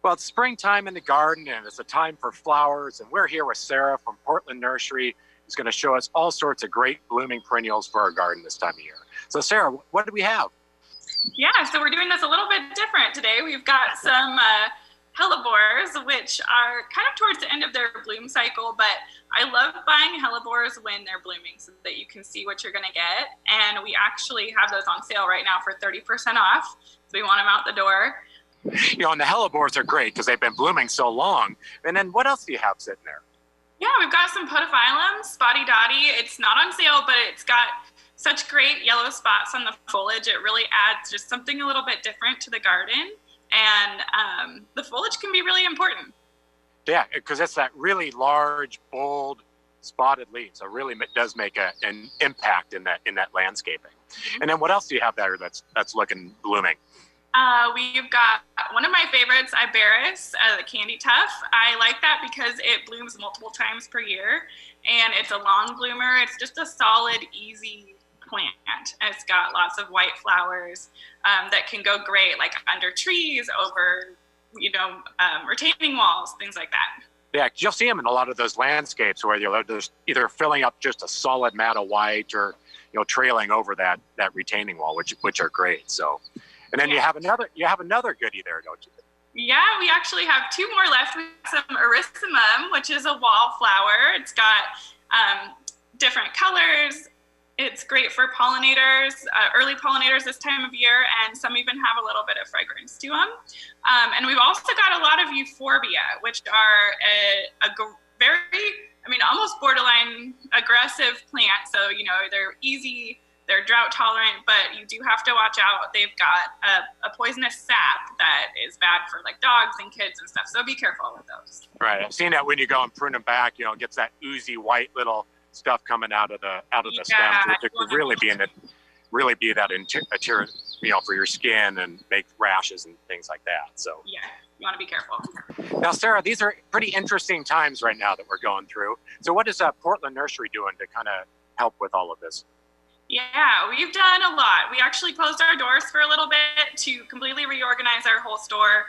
Well, it's springtime in the garden, and it's a time for flowers. And we're here with Sarah from Portland Nursery, who's going to show us all sorts of great blooming perennials for our garden this time of year. So, Sarah, what do we have? Yeah, so we're doing this a little bit different today. We've got some Hellebores, which are kind of towards the end of their bloom cycle, but I love buying Hellebores when they're blooming so that you can see what you're going to get. And we actually have those on sale right now for 30% off. So we want them out the door. And the Hellebores are great because they've been blooming so long. And then what else do you have sitting there? Yeah, we've got some podophyllum, Spotty Dotty. It's not on sale, but it's got such great yellow spots on the foliage. It really adds just something a little bit different to the garden. And the foliage can be really important. Yeah, because it's that really large, bold, spotted leaves. So it really does make an impact in that landscaping. Mm-hmm. And then what else do you have there that's looking blooming? We've got one of my favorites, Barris, the candy tuff. I like that because it blooms multiple times per year, and it's a long bloomer. It's just a solid, easy plant. And it's got lots of white flowers that can go great, like under trees, over, retaining walls, things like that. Yeah, you'll see them in a lot of those landscapes where they're just either filling up just a solid mat of white or, trailing over that retaining wall, which are great. So. And then you have another goodie there, don't you? Yeah, we actually have two more left. We have some erysimum, which is a wallflower. It's got different colors. It's great for pollinators, early pollinators this time of year, and some even have a little bit of fragrance to them. And we've also got a lot of Euphorbia, which are almost borderline aggressive plants. So, they're easy. They're drought tolerant, but you do have to watch out. They've got a poisonous sap that is bad for like dogs and kids and stuff. So be careful with those. Right. I've seen that when you go and prune them back, it gets that oozy white little stuff coming out of the stems, which could really be that interior, for your skin and make rashes and things like that. So yeah, you want to be careful. Now, Sarah, these are pretty interesting times right now that we're going through. So what is Portland Nursery doing to kind of help with all of this? Yeah, we've done a lot. We actually closed our doors for a little bit to completely reorganize our whole store,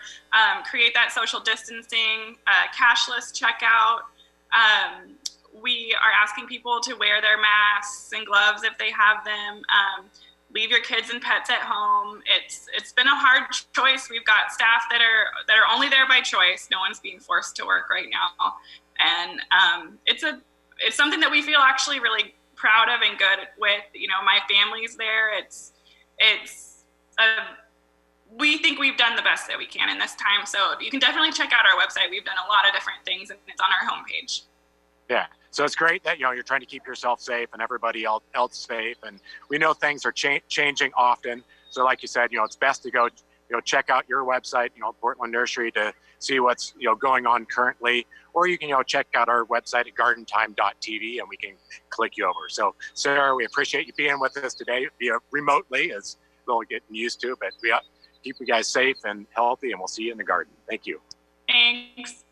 create that social distancing, cashless checkout. We are asking people to wear their masks and gloves if they have them. Leave your kids and pets at home. It's been a hard choice. We've got staff that are only there by choice. No one's being forced to work right now, and it's something that we feel actually really proud of and good with. My family's there. We think we've done the best that we can in this time. So you can definitely check out our website. We've done a lot of different things, and it's on our homepage. Yeah. So it's great that, you're trying to keep yourself safe and everybody else safe. And we know things are changing often. So like you said, it's best to go, check out your website, Portland Nursery, to see what's, going on currently. Or you can, check out our website at gardentime.tv and we can click you over. So, Sarah, we appreciate you being with us today remotely, as we'll get used to, but we keep you guys safe and healthy, and we'll see you in the garden. Thank you. Thanks.